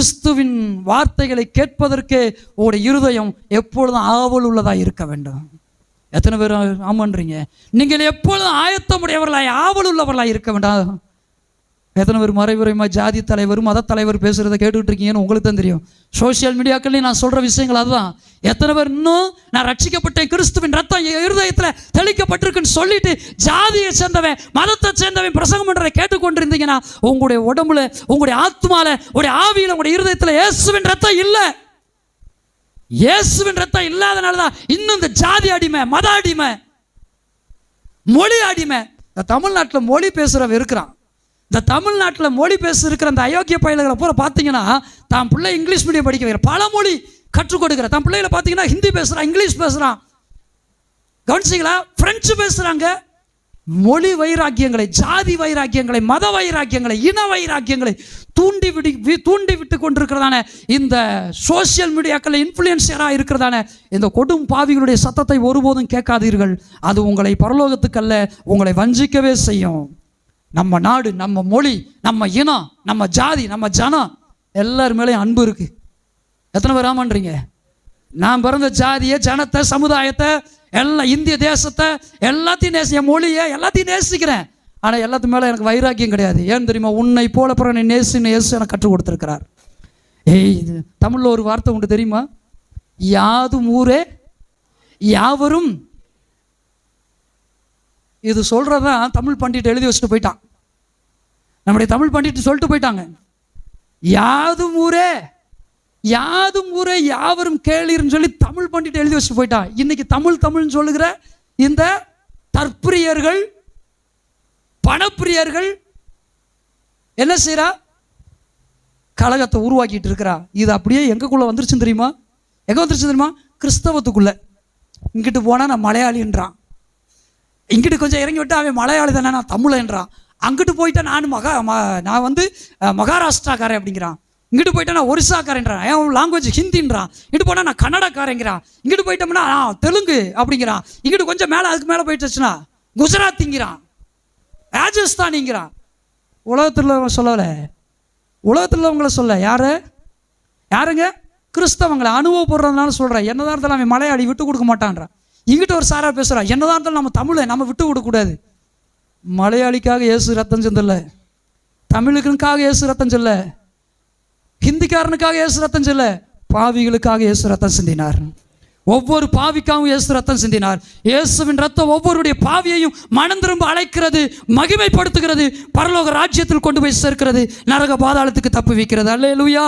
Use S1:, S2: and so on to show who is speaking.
S1: கிறிஸ்துவின் வார்த்தைகளை கேட்பதற்கு உங்களுடைய இருதயம் எப்பொழுதும் ஆவல் உள்ளதாக இருக்க வேண்டும். எத்தனை பேர் ஆமான்றீங்க? நீங்கள் எப்பொழுதும் ஆயத்தமுடையவர்களாய் ஆவல் உள்ளவர்களாக இருக்க வேண்டாம். எத்தனை பேர் மறைமுறைமா ஜாதி தலைவர் மத தலைவர் பேசுகிறத கேட்டுக்கிட்டு இருக்கீங்கன்னு உங்களுக்கு தான் தெரியும். சோசியல் மீடியாக்கள்லையும் நான் சொல்கிற விஷயங்கள் அதுதான். எத்தனை பேர் இன்னும் நான் ரட்சிக்கப்பட்டேன், கிறிஸ்துவின் ரத்தம் இருதயத்தில் தெளிக்கப்பட்டிருக்குன்னு சொல்லிட்டு ஜாதியை சேர்ந்தவன் மதத்தை சேர்ந்தவன் பிரசங்கம் பண்ணுறதை கேட்டுக்கொண்டிருந்தீங்கன்னா உங்களுடைய உடம்புல, உங்களுடைய ஆத்மாவில், உங்களுடைய ஆவியில், உங்களுடைய இருதயத்தில் இயேசுவின் ரத்தம் இல்லை. இயேசுவின் ரத்தம் இல்லாதனால தான் இன்னும் இந்த ஜாதி அடிமை, மத அடிமை, மொழி அடிமை. இந்த தமிழ்நாட்டில் மொழி பேசுகிறவன் இருக்கிறான். இந்த தமிழ்நாட்டில் மொழி இருக்கிற அந்த அயோக்கிய பயில்களை பூரா பார்த்தீங்கன்னா தான் பிள்ளை இங்கிலீஷ் மீடியம் படிக்க வைக்கிற, பல மொழி கற்றுக் கொடுக்குற. தான் பிள்ளைகளை பார்த்தீங்கன்னா ஹிந்தி பேசுகிறான், இங்கிலீஷ் பேசுகிறான், கவனிச்சிங்களா, பிரெஞ்சு பேசுகிறாங்க. மொழி வைராக்கியங்களை, ஜாதி வைராக்கியங்களை, மத வைராக்கியங்களை, இன வைராக்கியங்களை தூண்டி விட்டு கொண்டிருக்கிறதான இந்த சோசியல் மீடியாக்களில் இன்ஃப்ளூயன்சராக இருக்கிறதான இந்த கொடும் பாவிகளுடைய சத்தத்தை ஒருபோதும் கேட்காதீர்கள். அது உங்களை பரலோகத்துக்கல்ல, உங்களை வஞ்சிக்கவே செய்யும். நம்ம நாடு, நம்ம மொழி, நம்ம இனம், நம்ம ஜாதி, நம்ம ஜனம் எல்லார் மேலேயும் அன்பு இருக்கு. எத்தனை பேர் ஆமான்றீங்க? நான் பிறந்த ஜாதியை, ஜனத்தை, சமுதாயத்தை, எல்லாம் இந்திய தேசத்தை எல்லாத்தையும் என் மொழியை எல்லாத்தையும் நேசிக்கிறேன். ஆனால் எல்லாத்து மேலே எனக்கு வைராக்கியம் கிடையாது. ஏன்னு தெரியுமா? உன்னை போல பிறனை நேசின்னு இயேசு எனக்கு கற்றுக் கொடுத்துருக்கிறார். இது தமிழில் ஒரு வார்த்தை உண்டு தெரியுமா? யாதும் ஊரே யாவரும். இது சொல்கிறதான் தமிழ் பண்டிட் எழுதி வச்சுட்டு போயிட்டான். நம்முடைய தமிழ் பண்டிட் சொல்லிட்டு போயிட்டாங்க, யாதும் ஊரே யாதும் ஊரே யாவரும் கேளீர்னு சொல்லி தமிழ் பண்டிட் எழுதி வச்சுட்டு போயிட்டான். இன்னைக்கு தமிழ்னு சொல்லுகிற இந்த தற்பிரியர்கள், பணப்பிரியர்கள் என்ன செய்யறா? கழகத்தை உருவாக்கிட்டு இருக்கிறா. இது அப்படியே எங்கக்குள்ள வந்துருச்சுன்னு தெரியுமா? எங்க வந்துருச்சு தெரியுமா? கிறிஸ்தவத்துக்குள்ள. இங்கிட்டு போனா நான் மலையாளின்றான், இங்கிட்டு கொஞ்சம் இறங்கி விட்டா அவன் மலையாளி தானே, நான் தமிழன்றான். அங்கிட்டு போயிட்டா நான் வந்து மகாராஷ்டிராக்காரன் அப்படிங்கிறான். இங்கிட்டு போயிட்டா நான் ஒரிசாக்காரன்றான், என் லாங்குவேஜ் ஹிந்தின்றான். இங்கிட்டு போனால் நான் கன்னடக்காரங்கிறான். இங்கிட்டு போயிட்டோம்னா தெலுங்கு அப்படிங்கிறான். இங்கிட்டு கொஞ்சம் மேலே, அதுக்கு மேலே போயிட்டுச்சுன்னா குஜராத்திங்கிறான், ராஜஸ்தானிங்கிறான். உலகத்தில் சொல்லலை, உலகத்தில் உள்ளவங்களை சொல்ல யாருங்க? கிறிஸ்தவங்களை அனுபவப்படுறதுனால சொல்கிறேன். என்னதான் இருந்தாலும் அவன் மலையாளி விட்டு கொடுக்க மாட்டான்றான். இங்கிட்ட ஒரு சாரா பேசுகிறான், என்னதான் இருந்தாலும் நம்ம தமிழை நம்ம விட்டு கொடுக்கக்கூடாது. மலையாளிக்காக இயேசு ரத்தம் செஞ்சல, தமிழுக்காக இயேசு ரத்தம் செல்ல, ஹிந்திக்காரனுக்காக இயேசு ரத்தம் செல்ல, பாவிகளுக்காக இயேசு ரத்தம் சிந்தினார். ஒவ்வொரு பாவிக்காகவும் இயேசு ரத்தம் சிந்தினார். இயேசுவின் ரத்தம் ஒவ்வொருடைய பாவியையும் மனம் திரும்ப அழைக்கிறது, மகிமைப்படுத்துகிறது, பரலோக ராஜ்யத்தில் கொண்டு போய் சேர்க்கிறது, நரக பாதாளத்துக்கு தப்பு வைக்கிறது. அல்லேலூயா.